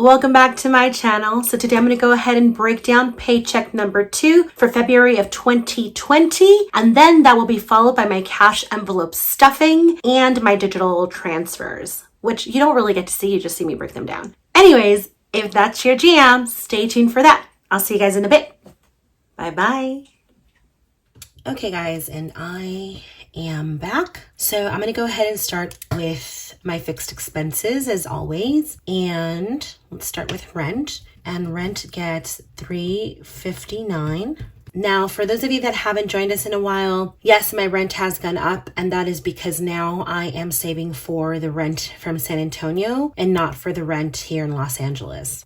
Welcome back to my channel. So today I'm going to go ahead and break down paycheck number 2 for February of 2020. And then that will be followed by my cash envelope stuffing and my digital transfers, which you don't really get to see. You just see me break them down. Anyways, if that's your jam, stay tuned for that. I'll see you guys in a bit. Bye-bye. Okay guys, and I am back. So I'm going to go ahead and start with my fixed expenses as always. And let's start with rent. And rent gets $3.59. Now, for those of you that haven't joined us in a while, yes, my rent has gone up, and that is because now I am saving for the rent from San Antonio and not for the rent here in Los Angeles.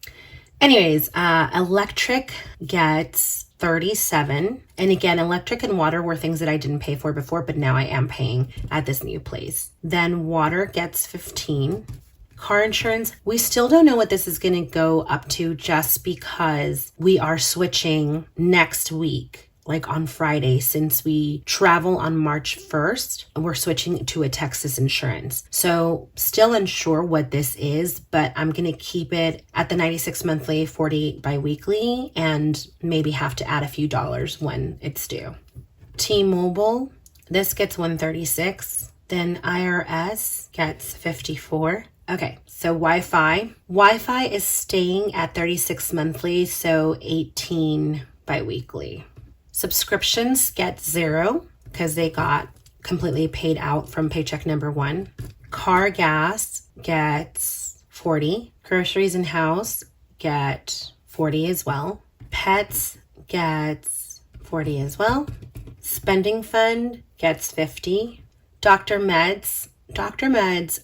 Anyways, electric gets $37. And again, electric and water were things that I didn't pay for before, but now I am paying at this new place. Then water gets $15. Car insurance, we still don't know what this is going to go up to just because we are switching next week. Like on Friday, since we travel on March 1st, we're switching to a Texas insurance. So still unsure what this is, but I'm going to keep it at the 96 monthly, 48 biweekly, and maybe have to add a few dollars when it's due. T-Mobile, this gets $136. Then IRS gets $54. Okay, so Wi-Fi. Wi-Fi is staying at 36 monthly, so 18 biweekly. Subscriptions get 0 because they got completely paid out from paycheck number 1. Car gas gets 40. Groceries and house get 40 as well. Pets gets 40 as well. Spending fund gets 50. Doctor meds,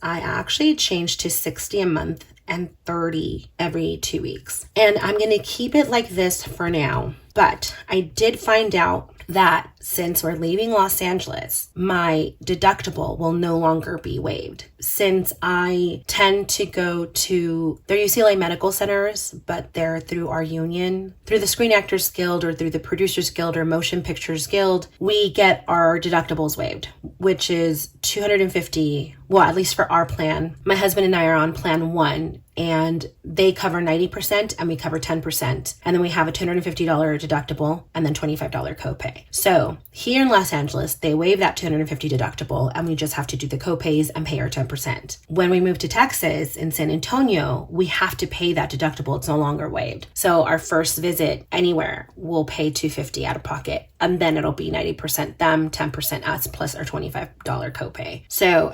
I actually changed to 60 a month and 30 every 2 weeks. And I'm going to keep it like this for now. But I did find out that since we're leaving Los Angeles, my deductible will no longer be waived. Since I tend to go to, they're UCLA medical centers, but they're through our union, through the Screen Actors Guild or through the Producers Guild or Motion Pictures Guild, we get our deductibles waived, which is $250. Well, at least for our plan. My husband and I are on plan 1, and they cover 90% and we cover 10%. And then we have a $250 deductible and then $25 copay. So here in Los Angeles, they waive that $250 deductible and we just have to do the copays and pay our 10%. When we move to Texas in San Antonio, we have to pay that deductible. It's no longer waived. So our first visit anywhere, we'll pay $250 out of pocket, and then it'll be 90% them, 10% us, plus our $25 copay. So,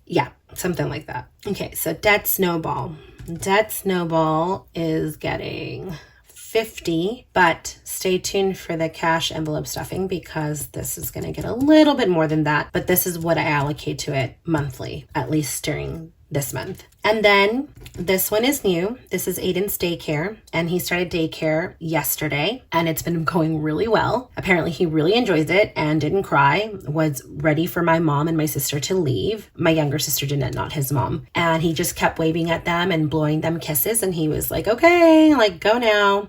yeah, something like that. Okay, so debt snowball. Debt snowball is getting 50, but stay tuned for the cash envelope stuffing because this is going to get a little bit more than that, but this is what I allocate to it monthly, at least during this month. And then this one is new. This is Aiden's daycare, and he started daycare yesterday, and it's been going really well. Apparently he really enjoys it and didn't cry, was ready for my mom and my sister to leave. My younger sister didn't, not his mom. And he just kept waving at them and blowing them kisses, and he was like, okay, like go now.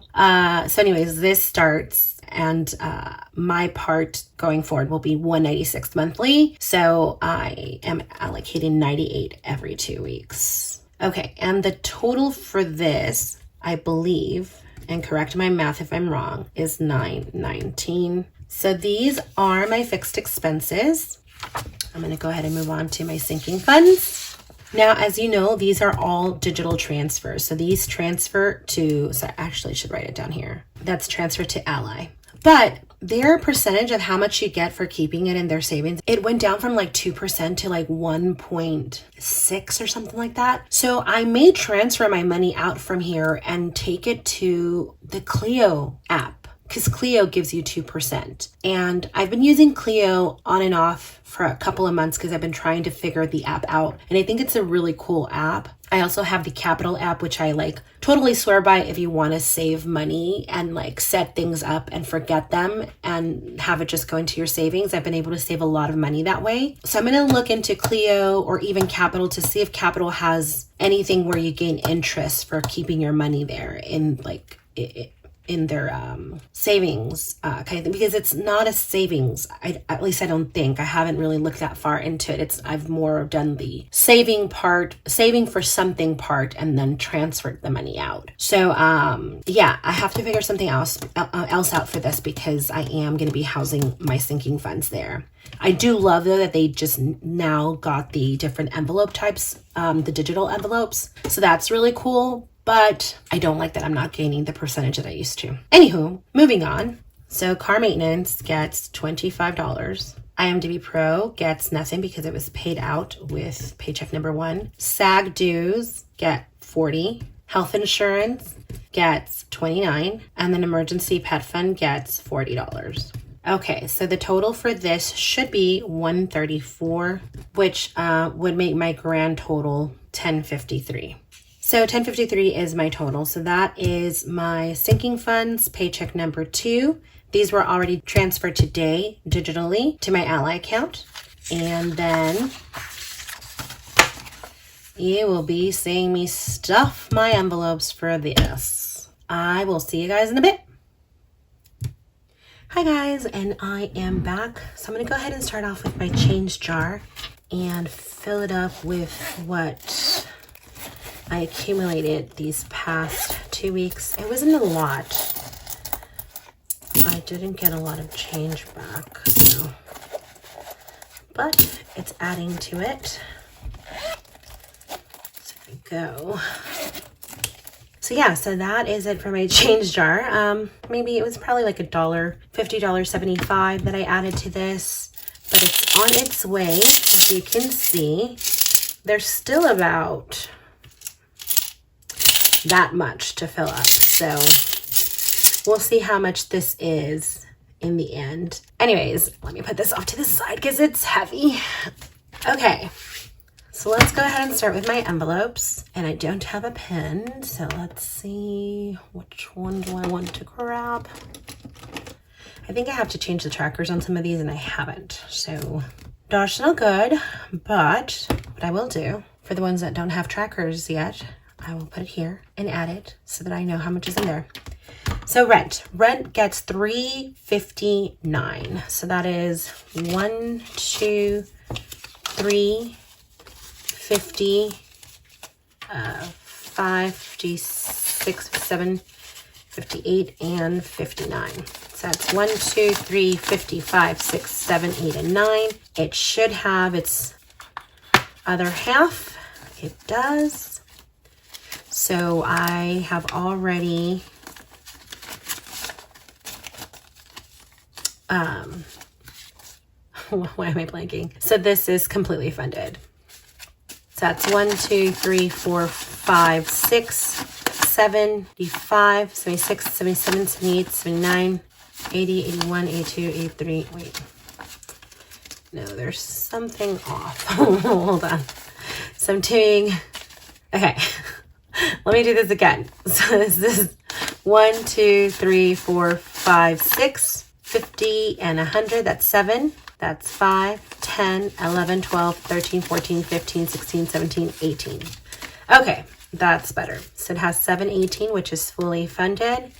So anyways, this starts, and my part going forward will be $196 monthly. So I am allocating $98 every 2 weeks. Okay, and the total for this, I believe, and correct my math if I'm wrong, is $919. So these are my fixed expenses. I'm going to go ahead and move on to my sinking funds. Now, as you know, these are all digital transfers. So these transfer to, so I actually should write it down here. That's transfer to Ally. But their percentage of how much you get for keeping it in their savings, it went down from like 2% to like 1.6 or something like that. So I may transfer my money out from here and take it to the Cleo app, because Cleo gives you 2%. And I've been using Cleo on and off for a couple of months because I've been trying to figure the app out. And I think it's a really cool app. I also have the Qapital app, which I like totally swear by if you want to save money and like set things up and forget them and have it just go into your savings. I've been able to save a lot of money that way. So I'm going to look into Cleo or even Qapital to see if Qapital has anything where you gain interest for keeping your money there in like in their savings kind of thing, because it's not a savings. At least I don't think. I haven't really looked that far into it. I've more done the saving for something part, and then transferred the money out. So yeah, I have to figure something else out for this, because I am going to be housing my sinking funds there. I do love though that they just now got the different envelope types, the digital envelopes. So that's really cool. But I don't like that I'm not gaining the percentage that I used to. Anywho, moving on. So car maintenance gets $25. IMDb Pro gets nothing because it was paid out with paycheck number 1. SAG dues get $40. Health insurance gets $29. And then emergency pet fund gets $40. Okay, so the total for this should be $134, which would make my grand total $1053. So $1053 is my total. So that is my sinking funds, paycheck number 2. These were already transferred today digitally to my Ally account. And then you will be seeing me stuff my envelopes for this. I will see you guys in a bit. Hi guys, and I am back. So I'm going to go ahead and start off with my change jar and fill it up with what I accumulated these past 2 weeks. It wasn't a lot. I didn't get a lot of change back, so. But it's adding to it. So there we go. So yeah, so that is it for my change jar. Maybe it was probably like $50, $75 that I added to this, but it's on its way. As you can see, there's still about that much to fill up. So we'll see how much this is in the end. Anyways, let me put this off to the side because it's heavy. Okay, so let's go ahead and start with my envelopes. And I don't have a pen, so let's see, which one do I want to grab? I think I have to change the trackers on some of these, and I haven't. So dodge no good, but what I will do for the ones that don't have trackers yet, I will put it here and add it so that I know how much is in there. So rent gets $3.59. So that is 1, 2, 3, 50, 5, 56, 57, 58, and 59. So that's 1, 2, 3, 55, 6, 7, 8, and 9. It should have its other half. It does. So I have already why am I blanking? So this is completely funded. So that's 1, 2, 3, 4, 5, 6, 75, 76, 77, 78, 79, 80, 81, 82, 83. Wait. No, there's something off. Hold on. So I'm doing, okay. Let me do this again. So this is 1, 2, 3, 4, 5, 6, 50, and 100. That's 7. That's 5, 10, 11, 12, 13, 14, 15, 16, 17, 18. Okay, that's better. So it has 718, which is fully funded.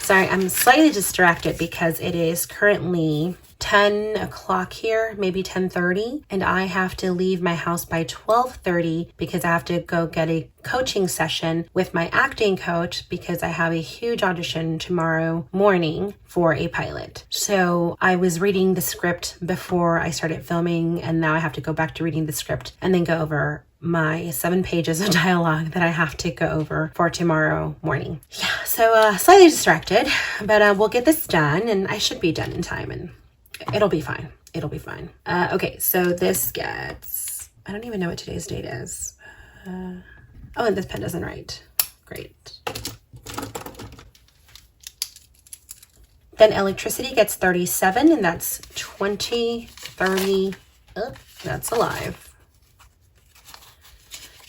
Sorry, I'm slightly distracted because it is currently 10 o'clock here, maybe 10:30, and I have to leave my house by 12:30 because I have to go get a coaching session with my acting coach because I have a huge audition tomorrow morning for a pilot. So I was reading the script before I started filming, and now I have to go back to reading the script and then go over my 7 pages of dialogue that I have to go over for tomorrow morning. Yeah, so slightly distracted, but we'll get this done, and I should be done in time, and it'll be fine. It'll be fine. Okay, so this gets, I don't even know what today's date is. Oh, and this pen doesn't write. Great. Then electricity gets 37, and that's 20, 30, oh, that's alive.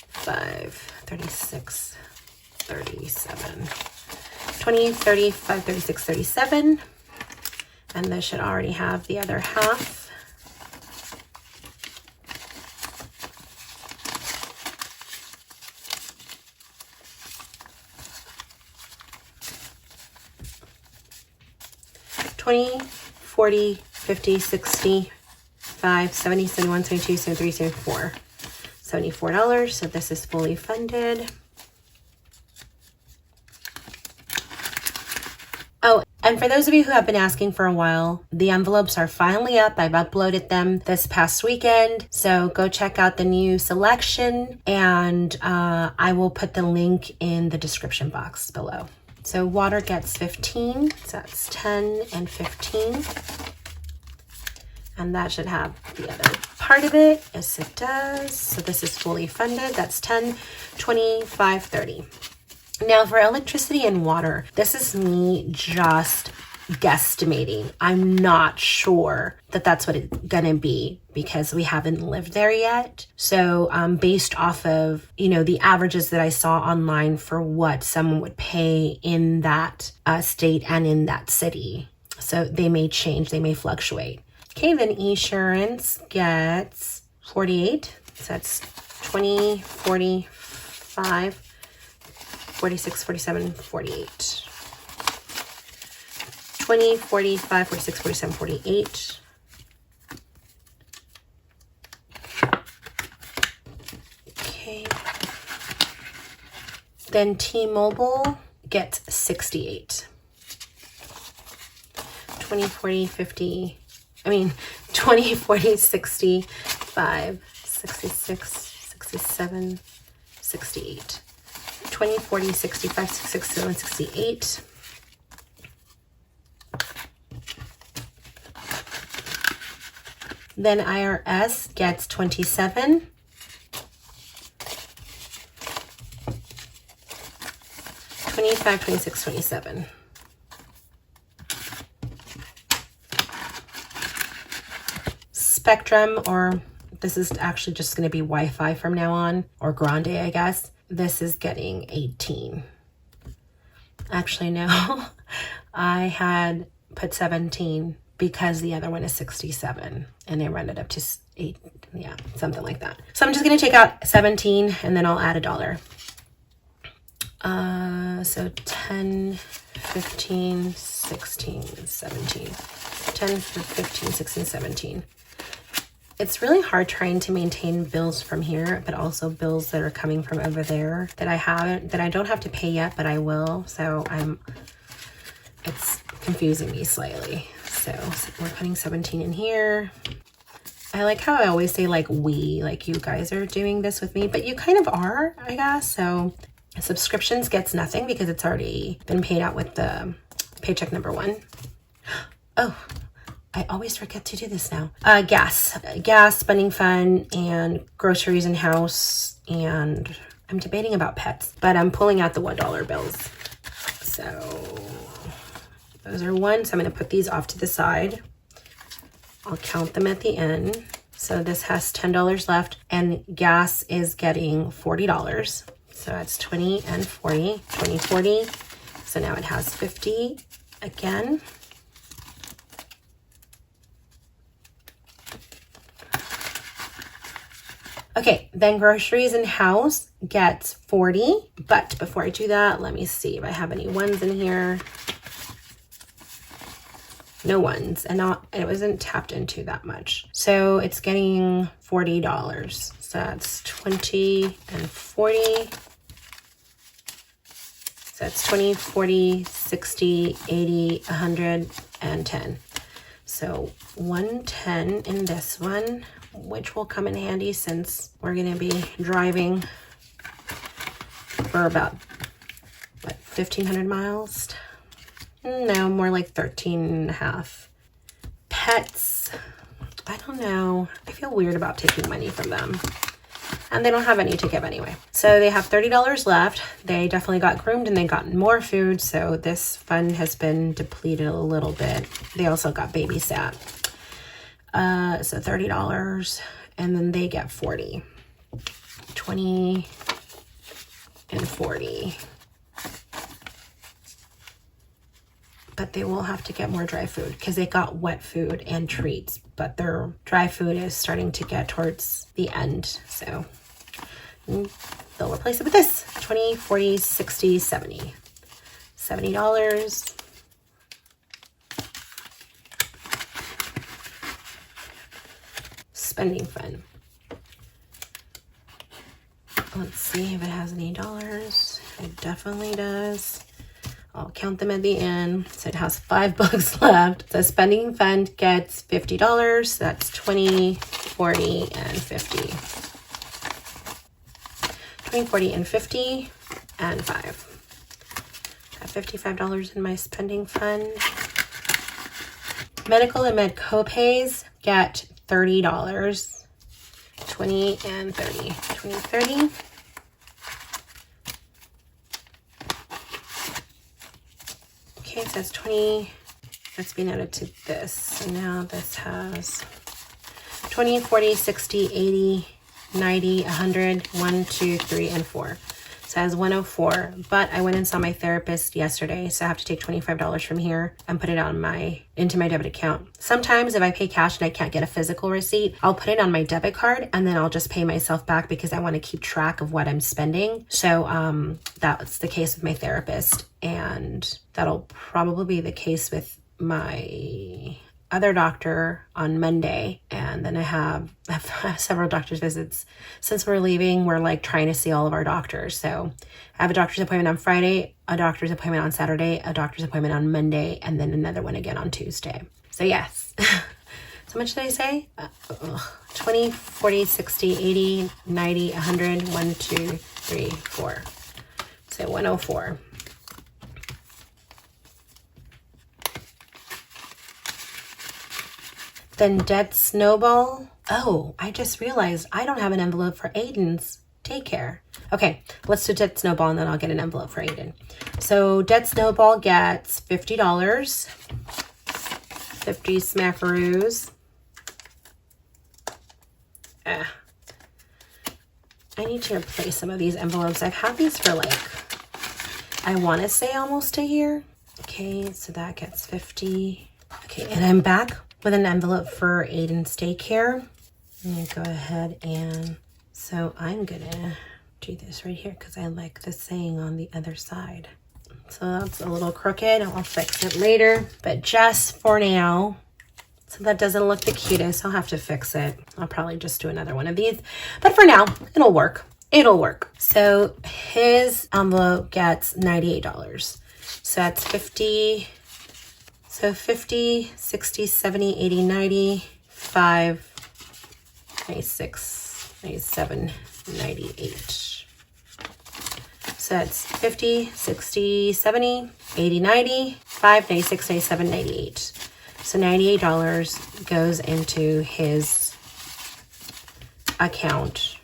5, 36, 37, 20, 35, 36, 37. And this should already have the other half. 20, 40, 50, 60, 5, 70, 71, 72, 73, 74. $74. So this is fully funded. Oh, and for those of you who have been asking for a while, the envelopes are finally up. I've uploaded them this past weekend. So go check out the new selection, and I will put the link in the description box below. So water gets 15, so that's 10 and 15. And that should have the other part of it. Yes, it does. So this is fully funded. That's 10, 25, 30. Now for electricity and water, this is me just guesstimating. I'm not sure that that's what it's gonna be because we haven't lived there yet. So based off of, you know, the averages that I saw online for what someone would pay in that state and in that city. So they may change, they may fluctuate. Okay, then insurance gets 48. So that's 20, 45, 46, 47, 48. 20, 45, 46, 47, 48. Okay. Then T-Mobile gets 68. 20, 40, 50. 20, 40, 60, 5, 66, 67, 68. 20, 40, 65, 66, 67, 68. Then IRS gets 27. $25, $26, $27. Spectrum, or this is actually just going to be Wi-Fi from now on, or Grande, I guess. This is getting 18. Actually, no. I had put 17 because the other one is 67 and they run it up to 8. Yeah, something like that. So I'm just going to take out 17 and then I'll add $1. So 10, 15, 16, 17. 10, 15, 16, 17. It's really hard trying to maintain bills from here, but also bills that are coming from over there that I don't have to pay yet, but I will. So it's confusing me slightly. So we're putting 17 in here. I like how I always say like we, like you guys are doing this with me, but you kind of are, I guess. So subscriptions gets nothing because it's already been paid out with the paycheck number 1. Oh, I always forget to do this now. Gas, spending fund, and groceries and house, and I'm debating about pets, but I'm pulling out the $1 bills. So those are 1. So I'm going to put these off to the side. I'll count them at the end. So this has $10 left, and gas is getting $40. So that's 20 and 40, 20, 40. So now it has 50 again. Okay, then groceries and house gets 40. But before I do that, let me see if I have any ones in here. No ones, and it wasn't tapped into that much. So it's getting $40. So that's 20 and 40. So that's 20, 40, 60, 80, 100, and 10. So 110 in this one, which will come in handy since we're going to be driving for about, what, 1,500 miles? No, more like 13 and a half. Pets, I don't know. I feel weird about taking money from them. And they don't have any to give anyway. So they have $30 left. They definitely got groomed and they got more food. So this fund has been depleted a little bit. They also got babysat. So $30, and then they get 40. 20 and 40. But they will have to get more dry food because they got wet food and treats, but their dry food is starting to get towards the end. So they'll replace it with this. 20, 40, 60, 70. $70. spending fund. Let's see if it has any dollars. It definitely does. I'll count them at the end. So it has 5 bucks left. So spending fund gets $50. That's 20, 40, and 50. 20, 40, and 50, and 5. I have $55 in my spending fund. Medical and med copays get $30. 20 and 30. 20, 30. Okay, so that's 20. That's being added to this. So now this has 20, 40, 60, 80, 90, 100, 1, 2, 3, and 4. So it has 104. But I went and saw my therapist yesterday, so I have to take $25 from here and put it on into my debit account. Sometimes if I pay cash and I can't get a physical receipt, I'll put it on my debit card and then I'll just pay myself back because I want to keep track of what I'm spending. So that's the case with my therapist, and that'll probably be the case with my other doctor on Monday. And then I have several doctor's visits. Since we're leaving, we're like trying to see all of our doctors. So I have a doctor's appointment on Friday, a doctor's appointment on Saturday, a doctor's appointment on Monday, and then another one again on Tuesday. So yes. So much did I say? 20, 40, 60, 80, 90, 100, 1, 2, 3, 4. So 104. Then debt snowball. Oh, I just realized I don't have an envelope for Aiden's daycare. Okay, let's do debt snowball and then I'll get an envelope for Aiden. So debt snowball gets $50. 50 smackaroos. I need to replace some of these envelopes. I've had these for like, I want to say almost a year. Okay, so that gets 50. Okay, and I'm back with an envelope for Aiden's daycare. I'm gonna go ahead and, so I'm gonna do this right here because I like the saying on the other side. So that's a little crooked. I'll fix it later, but just for now, so that doesn't look the cutest, I'll have to fix it. I'll probably just do another one of these, but for now, it'll work. It'll work. So his envelope gets $98. So that's 50. So 50, 60, 70, 80, 90, 5, 96, 97, 98. So that's 50, 60, 70, 80, 90, 5, 96, 97, 98. So $98 goes into his account.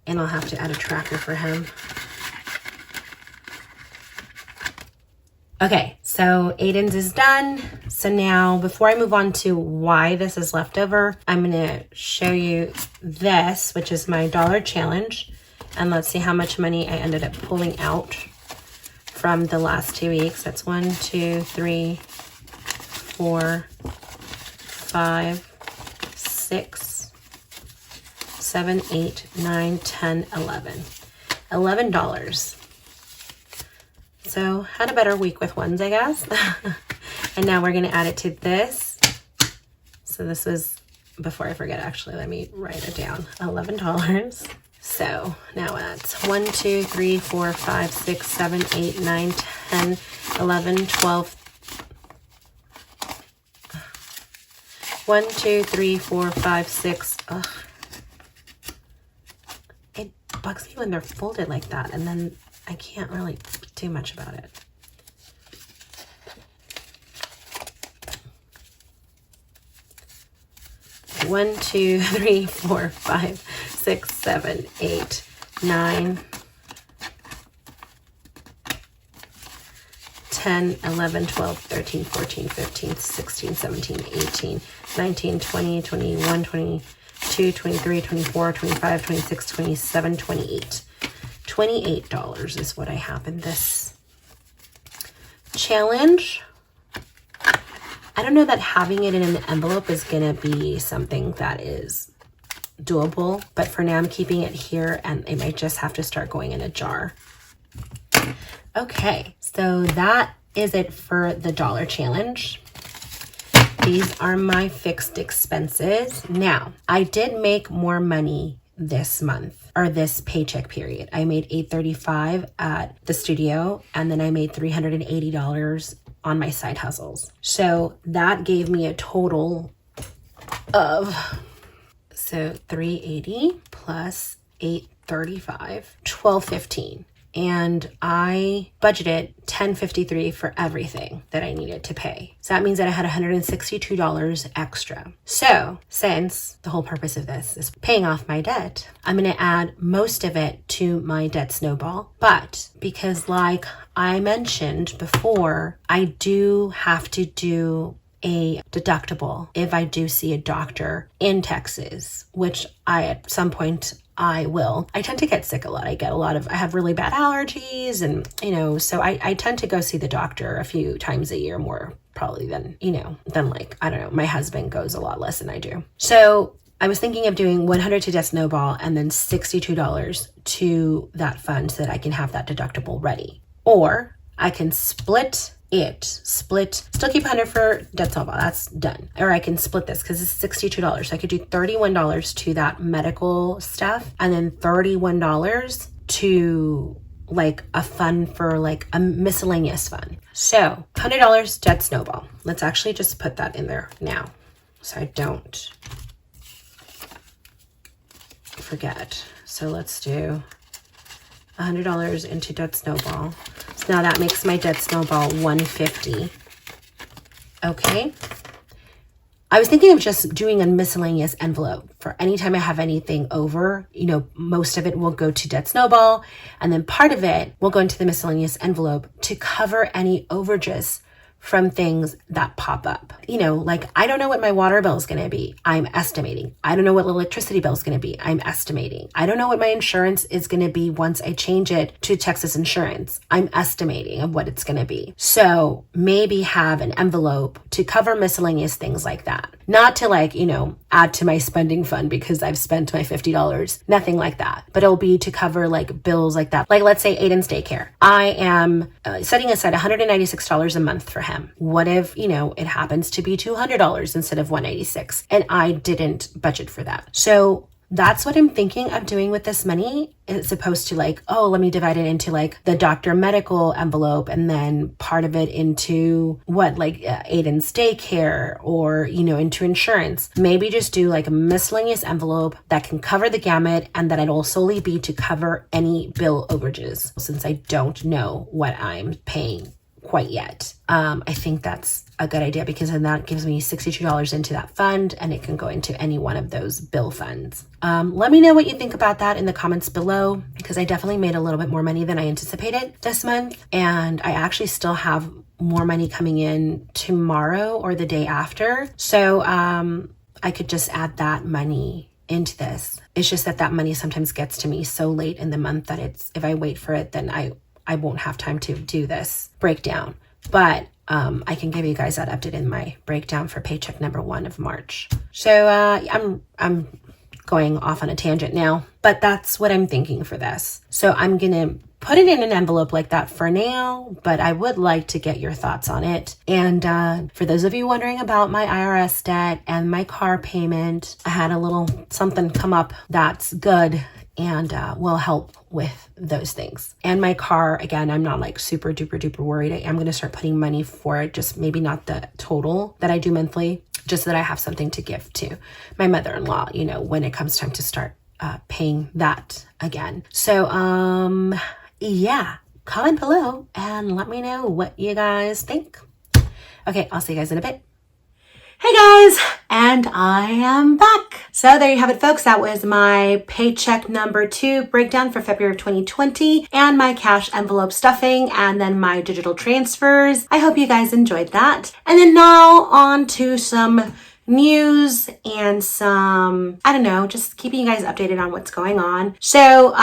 And I'll have to add a tracker for him. Okay, so Aiden's is done. So now before I move on to why this is left over, I'm gonna show you this, which is my dollar challenge. And let's see how much money I ended up pulling out from the last 2 weeks. That's 1, 2, 3, 4, 5, 6, 7, 8, 9, 10, 11. $11. So had a better week with ones, I guess. And now we're gonna add it to this. So this was, before I forget, actually, let me write it down. $11. So now that's 1, 2, 3, 4, 5, 6, 7, 8, 9, 10, 11, 12. 1, 2, 3, 4, 5, 6. Ugh. It bugs me when they're folded like that, and then I can't really do much about it. One, 2, 3, 4, 5, 6, 7, 8, 9, 10, 11, 12, 13, 14, 15, 16, 17, 18, 19, 20, 21, 22, 23, 24, 25, 26, 27, 28. $28 is what I have in this challenge. I don't know that having it in an envelope is gonna be something that is doable, but for now I'm keeping it here and it might just have to start going in a jar. Okay, so that is it for the dollar challenge. these are my fixed expenses. Now, I did make more money this month or this paycheck period. I made $835 at the studio, and then I made $380 on my side hustles. So that gave me a total of, so 380 plus 835, 1215. And I budgeted $1053 for everything that I needed to pay. So that means that I had $162 extra. So since the whole purpose of this is paying off my debt, I'm going to add most of it to my debt snowball. But because like I mentioned before, I do have to do a deductible if I do see a doctor in Texas, which at some point I will. I tend to get sick a lot. I have really bad allergies and, so I tend to go see the doctor a few times a year more probably than like, I don't know, my husband goes a lot less than I do. So I was thinking of doing $100 to debt snowball and then $62 to that fund so that I can have that deductible ready. Or I can still keep 100 for debt snowball, that's done. Or I can split this because it's $62. I could do $31 to that medical stuff and then $31 to like a fund for like a miscellaneous fund. So $100 debt snowball. Let's actually just put that in there now so I don't forget. So let's do $100 into debt snowball. So now that makes my debt snowball $150. Okay. I was thinking of just doing a miscellaneous envelope for anytime I have anything over, most of it will go to debt snowball and then part of it will go into the miscellaneous envelope to cover any overages from things that pop up. Like I don't know what my water bill is going to be. I'm estimating. I don't know what the electricity bill is going to be. I'm estimating. I don't know what my insurance is going to be once I change it to Texas insurance. I'm estimating of what it's going to be. So maybe have an envelope to cover miscellaneous things like that. Not to like, add to my spending fund because I've spent my $50. Nothing like that. But it'll be to cover like bills like that. Like let's say Aiden's daycare. I am setting aside $196 a month for him. What if, it happens to be $200 instead of $186 and I didn't budget for that. So that's what I'm thinking of doing with this money. It's supposed to like, let me divide it into like the doctor medical envelope and then part of it into Aiden's daycare or, into insurance. Maybe just do like a miscellaneous envelope that can cover the gamut and that it'll solely be to cover any bill overages since I don't know what I'm paying quite yet. I think that's a good idea because then that gives me $62 into that fund and it can go into any one of those bill funds. Let me know what you think about that in the comments below because I definitely made a little bit more money than I anticipated this month and I actually still have more money coming in tomorrow or the day after. So I could just add that money into this. It's just that money sometimes gets to me so late in the month that if I wait for it, then I won't have time to do this breakdown, but I can give you guys that update in my breakdown for paycheck number 1 of March. So I'm going off on a tangent now, but that's what I'm thinking for this. So I'm gonna put it in an envelope like that for now, but I would like to get your thoughts on it. And for those of you wondering about my IRS debt and my car payment, I had a little something come up that's good and will help with those things. And my car, again, I'm not like super duper duper worried. I am going to start putting money for it, just maybe not the total that I do monthly, just so that I have something to give to my mother-in-law, when it comes time to start paying that again. So yeah, comment below and let me know what you guys think. Okay, I'll see you guys in a bit. Hey guys, and I am back. So there you have it, folks. That was my paycheck number 2 breakdown for February of 2020 and my cash envelope stuffing and then my digital transfers. I hope you guys enjoyed that. And then now on to some news and some, just keeping you guys updated on what's going on. So,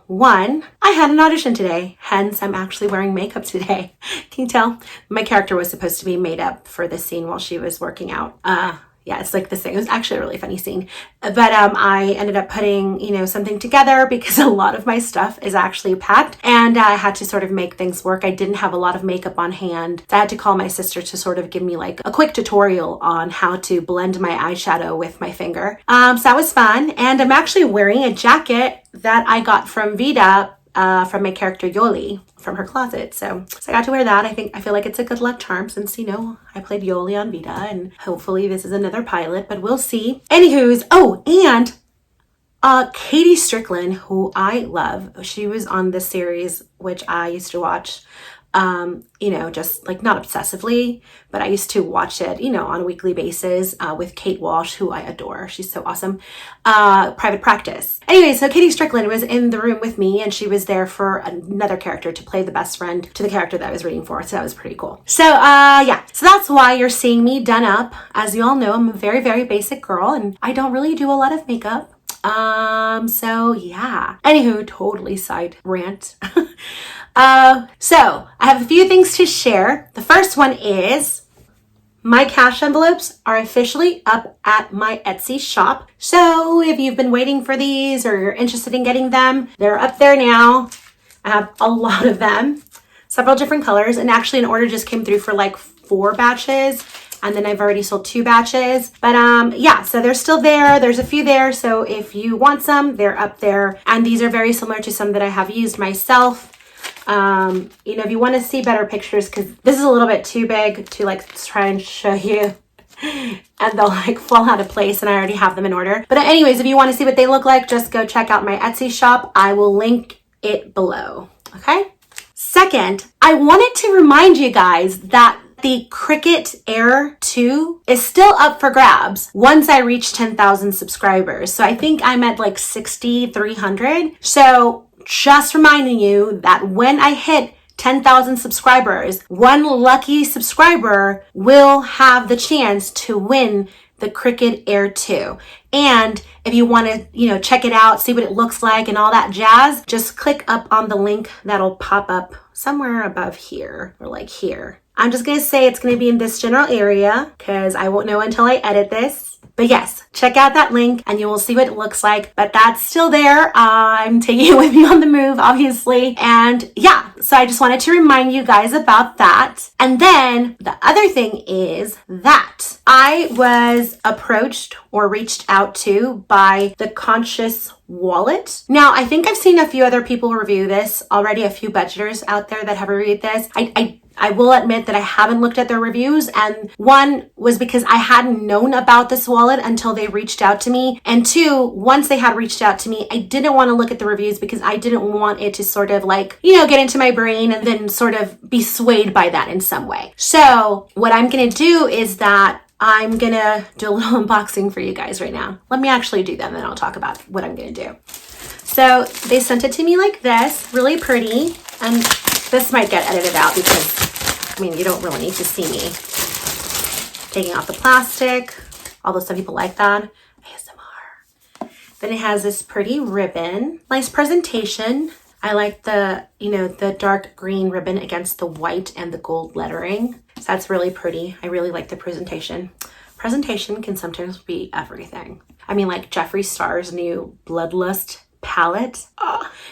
1, I had an audition today, hence I'm actually wearing makeup today. Can you tell? My character was supposed to be made up for this scene while she was working out. Yeah, it's like this thing. It was actually a really funny scene. But I ended up putting, you know, something together because a lot of my stuff is actually packed and I had to sort of make things work. I didn't have a lot of makeup on hand. So I had to call my sister to sort of give me like a quick tutorial on how to blend my eyeshadow with my finger. So that was fun. And I'm actually wearing a jacket that I got from Vita from my character Yoli from her closet. So I got to wear that. I feel like it's a good luck charm since, you know, I played Yoli on Vita and hopefully this is another pilot, but we'll see. Anywho's, oh, and Katie Strickland, who I love, she was on this series, which I used to watch, you know, just like not obsessively, but I used to watch it, you know, on a weekly basis with Kate Walsh, who I adore. She's so awesome. Private Practice. Anyway, so Katie Strickland was in the room with me and she was there for another character to play the best friend to the character that I was reading for. So that was pretty cool. So yeah, so that's why you're seeing me done up. As you all know, I'm a very, very basic girl and I don't really do a lot of makeup. So yeah. Anywho, totally side rant. So I have a few things to share. The first one is my cash envelopes are officially up at my Etsy shop. So if you've been waiting for these or you're interested in getting them, they're up there now. I have a lot of them, several different colors, and actually an order just came through for like 4 batches. And then I've already sold 2 batches. But yeah, so they're still there. There's a few there. So if you want some, they're up there. And these are very similar to some that I have used myself. You know, if you want to see better pictures, because this is a little bit too big to like try and show you. And they'll like fall out of place and I already have them in order. But anyways, if you want to see what they look like, just go check out my Etsy shop. I will link it below. Okay. Second, I wanted to remind you guys that the Cricut Air 2 is still up for grabs once I reach 10,000 subscribers. So I think I'm at like 6,300. So just reminding you that when I hit 10,000 subscribers, one lucky subscriber will have the chance to win the Cricut Air 2. And if you want to, you know, check it out, see what it looks like and all that jazz, just click up on the link that'll pop up somewhere above here or like here. I'm just going to say it's going to be in this general area because I won't know until I edit this. But yes, check out that link and you will see what it looks like. But that's still there. I'm taking it with me on the move, obviously. And yeah, so I just wanted to remind you guys about that. And then the other thing is that I was approached or reached out to by the Conscious Wallet. Now, I think I've seen a few other people review this already, a few budgeters out there that have reviewed this. I will admit that I haven't looked at their reviews, and one was because I hadn't known about this wallet until they reached out to me, and 2, once they had reached out to me, I didn't want to look at the reviews because I didn't want it to sort of like, you know, get into my brain and then sort of be swayed by that in some way. So what I'm going to do is that I'm going to do a little unboxing for you guys right now. Let me actually do that and then I'll talk about what I'm going to do. So they sent it to me like this, really pretty, and this might get edited out because, I mean, you don't really need to see me taking off the plastic, although some people like that. ASMR. Then it has this pretty ribbon. Nice presentation. I like the, you know, the dark green ribbon against the white and the gold lettering. So that's really pretty. I really like the presentation. Presentation can sometimes be everything. I mean, like Jeffree Star's new Bloodlust palette,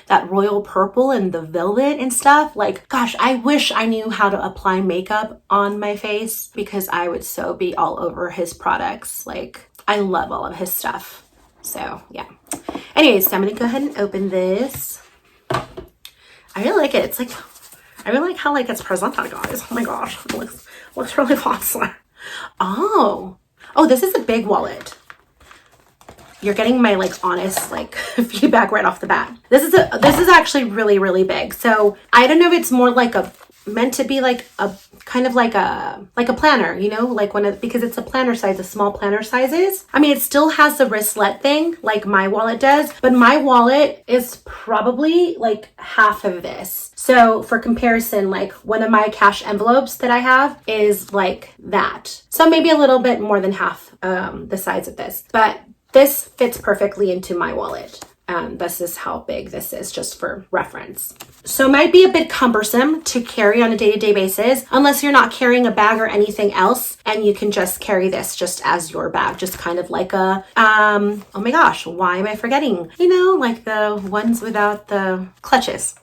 that royal purple and the velvet and stuff. Like, gosh, I wish I knew how to apply makeup on my face because I would so be all over his products. Like, I love all of his stuff. So yeah. Anyways, so I'm gonna go ahead and open this. I really like it. It's like, I really like how like it's presented, guys. Oh my gosh, it looks really awesome. Oh, this is a big wallet. You're getting my like honest like feedback right off the bat. This is actually really, really big. So I don't know if it's more like meant to be like a kind of like a planner, you know, like because it's a planner size, a small planner sizes. I mean, it still has the wristlet thing like my wallet does, but my wallet is probably like half of this. So for comparison, like one of my cash envelopes that I have is like that. So maybe a little bit more than half the size of this, but this fits perfectly into my wallet. This is how big this is, just for reference. So it might be a bit cumbersome to carry on a day-to-day basis, unless you're not carrying a bag or anything else, and you can just carry this just as your bag, just kind of like a, oh my gosh, why am I forgetting? You know, like the ones without the clutches.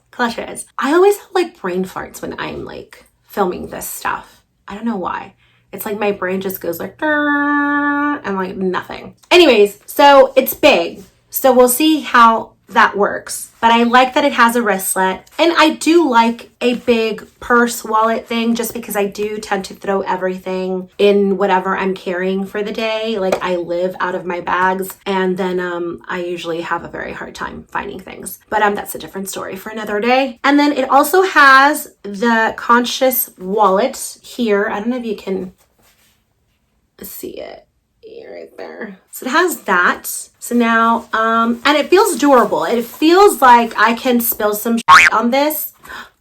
I always have like brain farts when I'm like filming this stuff. I don't know why. It's like my brain just goes like, and like nothing. Anyways, so it's big. So we'll see how that works. But I like that it has a wristlet. And I do like a big purse wallet thing, just because I do tend to throw everything in whatever I'm carrying for the day. Like I live out of my bags, and then I usually have a very hard time finding things. But that's a different story for another day. And then it also has the Conscious wallet here. I don't know if you can see it. Right there. So it has that. So now, and it feels durable. It feels like I can spill some shit on this.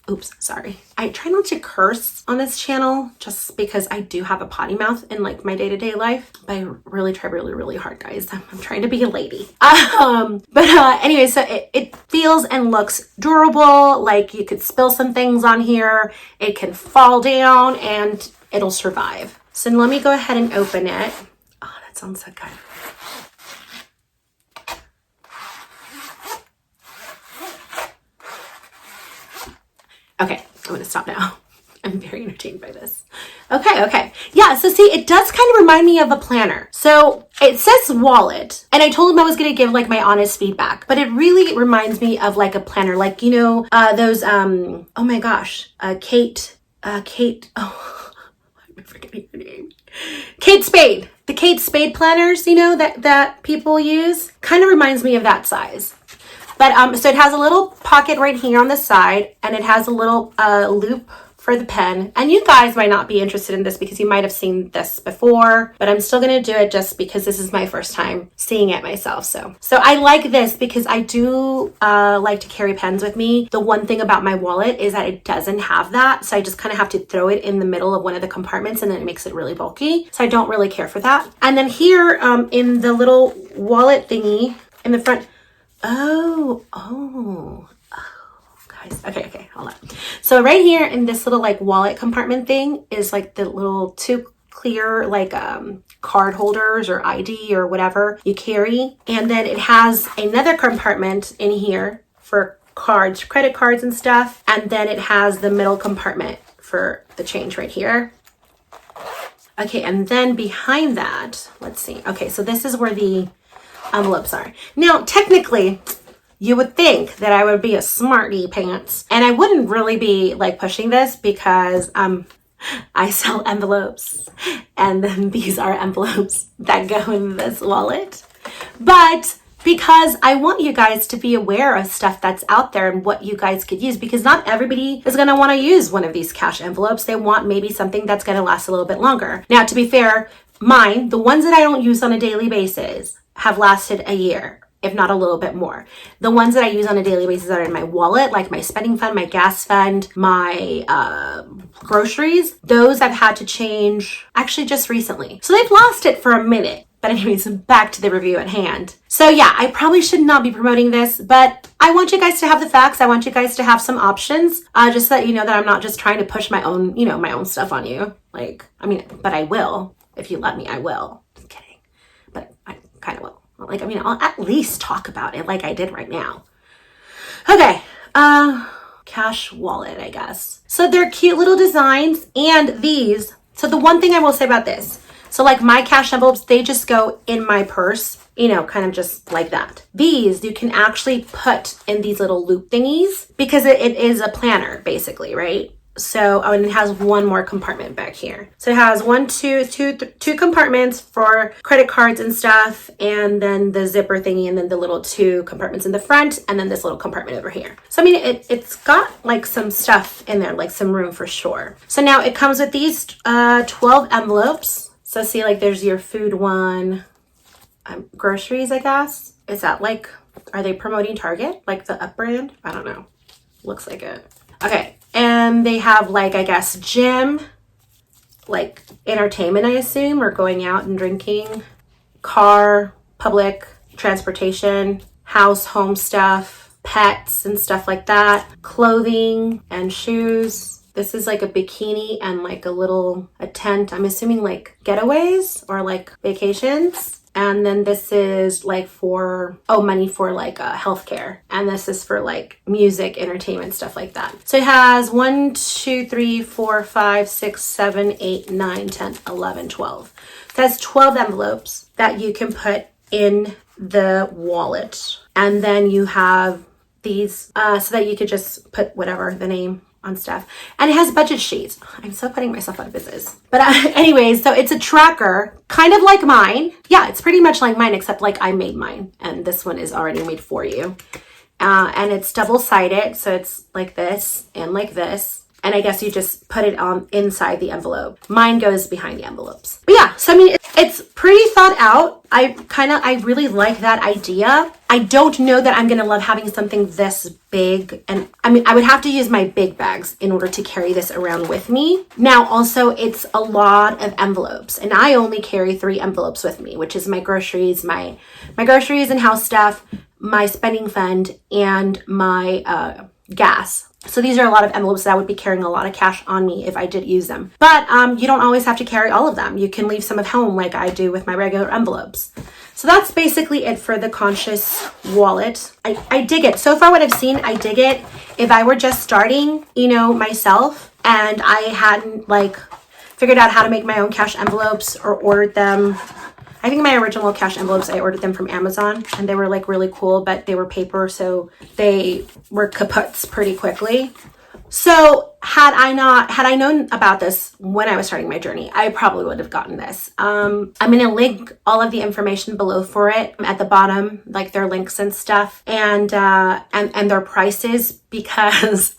Oops, sorry. I try not to curse on this channel just because I do have a potty mouth in like my day-to-day life. But I really try really hard, guys. I'm trying to be a lady. Anyway, so it feels and looks durable. Like you could spill some things on here. It can fall down and it'll survive. So let me go ahead and open it. Sounds so good. Okay, I'm gonna stop now. I'm very entertained by this. Okay. Yeah, so see, it does kind of remind me of a planner. So it says wallet, and I told him I was gonna give like my honest feedback, but it really reminds me of like a planner, like, you know, those, oh my gosh, Kate, oh, I'm forgetting her name. Kate Spade. The Kate Spade planners, you know, that people use, kind of reminds me of that size. But so it has a little pocket right here on the side, and it has a little loop for the pen. And you guys might not be interested in this because you might have seen this before, but I'm still going to do it just because this is my first time seeing it myself. So I like this because I do like to carry pens with me. The one thing about my wallet is that it doesn't have that. So I just kind of have to throw it in the middle of one of the compartments, and then it makes it really bulky. So I don't really care for that. And then here in the little wallet thingy in the front, guys. Okay, hold on. So right here in this little like wallet compartment thing is like the little two clear like card holders or ID or whatever you carry. And then it has another compartment in here for cards, credit cards and stuff. And then it has the middle compartment for the change right here. Okay, and then behind that, let's see. Okay, so this is where the envelopes are. Now, technically, you would think that I would be a smarty pants, and I wouldn't really be like pushing this because I sell envelopes, and then these are envelopes that go in this wallet. But because I want you guys to be aware of stuff that's out there and what you guys could use, because not everybody is going to want to use one of these cash envelopes. They want maybe something that's going to last a little bit longer. Now, to be fair, mine, the ones that I don't use on a daily basis, have lasted a year, if not a little bit more. The ones that I use on a daily basis are in my wallet, like my spending fund, my gas fund, my groceries. Those I've had to change actually just recently. So they've lasted for a minute. But anyways, back to the review at hand. So yeah, I probably should not be promoting this, but I want you guys to have the facts. I want you guys to have some options, just so that you know that I'm not just trying to push my own, my own stuff on you. Like, but I will. If you let me, I will. Just kidding. But I kind of will. Like, I'll at least talk about it like I did right now. Okay. Cash wallet, I guess. So they're cute little designs, and these. So the one thing I will say about this, so like my cash envelopes, they just go in my purse, kind of just like that. These you can actually put in these little loop thingies because it is a planner basically, right? So, and it has one more compartment back here. So it has two compartments for credit cards and stuff, and then the zipper thingy, and then the little two compartments in the front, and then this little compartment over here. So, it's got like some stuff in there, like some room for sure. So now it comes with these 12 envelopes. So see, like there's your food one, groceries, I guess. Is that like, are they promoting Target? Like the Up brand? I don't know. Looks like it. Okay. And they have like, I guess, gym, like entertainment, I assume, or going out and drinking, car, public transportation, home stuff, pets and stuff like that, clothing and shoes. This is like a bikini and like a tent. I'm assuming like getaways or like vacations. And then this is like money for like healthcare. And this is for like music, entertainment, stuff like that. So it has 1, 2, 3, 4, 5, 6, 7, 8, 9, 10, 11, 12. So it has 12 envelopes that you can put in the wallet. And then you have these so that you could just put whatever, the name on stuff. And it has budget sheets. I'm so putting myself out of business. But anyways, so it's a tracker, kind of like mine. Yeah, it's pretty much like mine, except like I made mine. And this one is already made for you. And it's double-sided. So it's like this and like this. And I guess you just put it on inside the envelope. Mine goes behind the envelopes. But yeah, so I mean, it's pretty thought out. I really like that idea. I don't know that I'm going to love having something this big. And I mean, I would have to use my big bags in order to carry this around with me. Now, also, it's a lot of envelopes. And I only carry 3 envelopes with me, which is my groceries, my groceries and house stuff, my spending fund, and my gas. So these are a lot of envelopes that I would be carrying a lot of cash on me if I did use them. But you don't always have to carry all of them. You can leave some at home like I do with my regular envelopes. So that's basically it for the Conscious wallet. I dig it. So far what I've seen, I dig it. If I were just starting, myself, and I hadn't like figured out how to make my own cash envelopes or ordered them. I think my original cash envelopes, I ordered them from Amazon and they were like really cool, but they were paper, so they were kaputs pretty quickly. So had I known about this when I was starting my journey, I probably would have gotten this. I'm going to link all of the information below for it at the bottom, like their links and stuff and their prices, because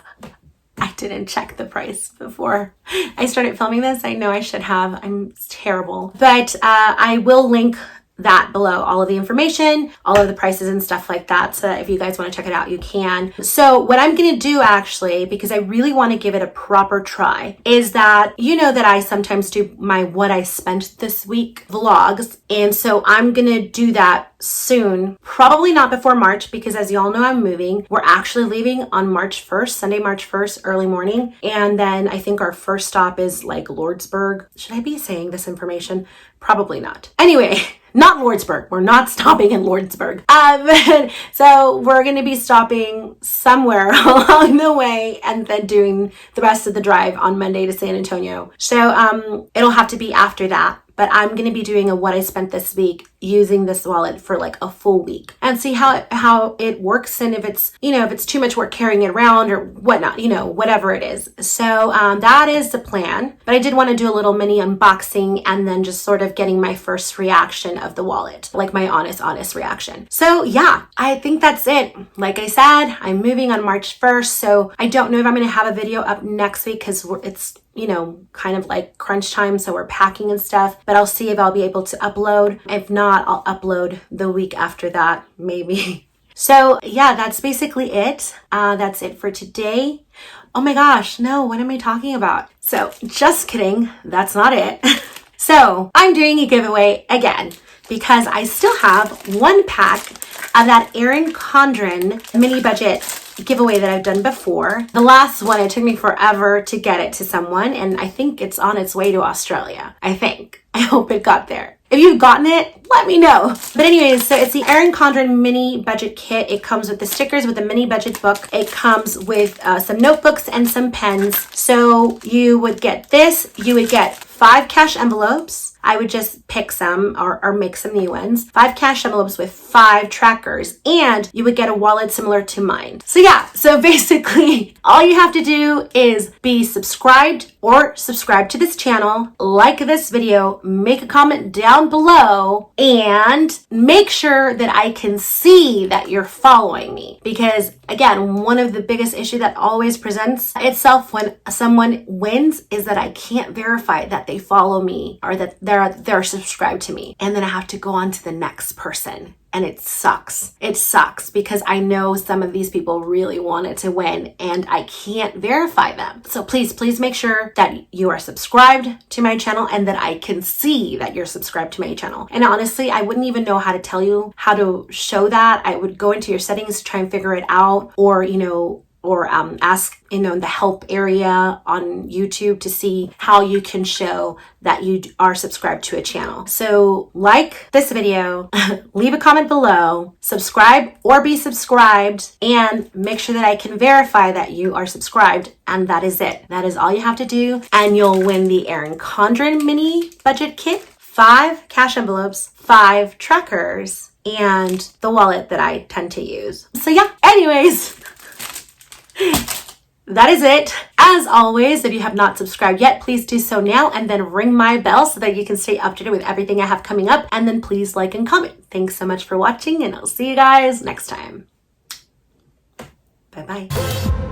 I didn't check the price before I started filming this. I know I should have. I'm terrible. But I will link that below, all of the information, all of the prices and stuff like that, so that if you guys want to check it out, you can. So what I'm going to do actually, because I really want to give it a proper try, is that that I sometimes do my what I spent this week vlogs. And so I'm going to do that soon, probably not before March, because as y'all know, I'm moving. We're actually leaving on March 1st, Sunday, March 1st, early morning. And then I think our first stop is like Lordsburg. Should I be saying this information? Probably not. Anyway, not Lordsburg. We're not stopping in Lordsburg. So we're going to be stopping somewhere along the way and then doing the rest of the drive on Monday to San Antonio. So it'll have to be after that. But I'm going to be doing a what I spent this week using this wallet for like a full week and see how it works, and if it's if it's too much work carrying it around or whatnot, whatever it is. So that is the plan. But I did want to do a little mini unboxing and then just sort of getting my first reaction of the wallet, like my honest reaction. So yeah, I think that's it. Like I said, I'm moving on March 1st, so I don't know if I'm going to have a video up next week because it's kind of like crunch time. So we're packing and stuff, but I'll see if I'll be able to upload. If not, I'll upload the week after that, maybe. So yeah, that's basically it. That's it for today. Oh my gosh, no, what am I talking about? So just kidding. That's not it. So I'm doing a giveaway again because I still have 1 pack of that Erin Condren mini budget giveaway that I've done before. The last one, it took me forever to get it to someone, and I think it's on its way to Australia. I hope it got there. If you've gotten it, let me know. But anyways, so it's the Erin Condren mini budget kit. It comes with the stickers, with the mini budget book. It comes with some notebooks and some pens. So you would get this. You would get 5 cash envelopes. I would just pick some or make some new ones. 5 cash envelopes with 5 trackers, and you would get a wallet similar to mine. So yeah, so basically all you have to do is be subscribed or subscribe to this channel, like this video, make a comment down below, and make sure that I can see that you're following me. Because again, one of the biggest issues that always presents itself when someone wins is that I can't verify that they follow me or that they're subscribed to me. And then I have to go on to the next person. And it sucks. It sucks because I know some of these people really wanted to win and I can't verify them. So please make sure that you are subscribed to my channel and that I can see that you're subscribed to my channel. And honestly, I wouldn't even know how to tell you how to show that. I would go into your settings to try and figure it out, or, ask, in the help area on YouTube to see how you can show that you are subscribed to a channel. So like this video, leave a comment below, subscribe or be subscribed, and make sure that I can verify that you are subscribed. And that is it. That is all you have to do. And you'll win the Erin Condren mini budget kit, 5 cash envelopes, 5 trackers, and the wallet that I tend to use. So yeah, anyways, that is it. As always, if you have not subscribed yet, please do so now and then ring my bell so that you can stay up to date with everything I have coming up. And then please like and comment. Thanks so much for watching, and I'll see you guys next time. Bye-bye.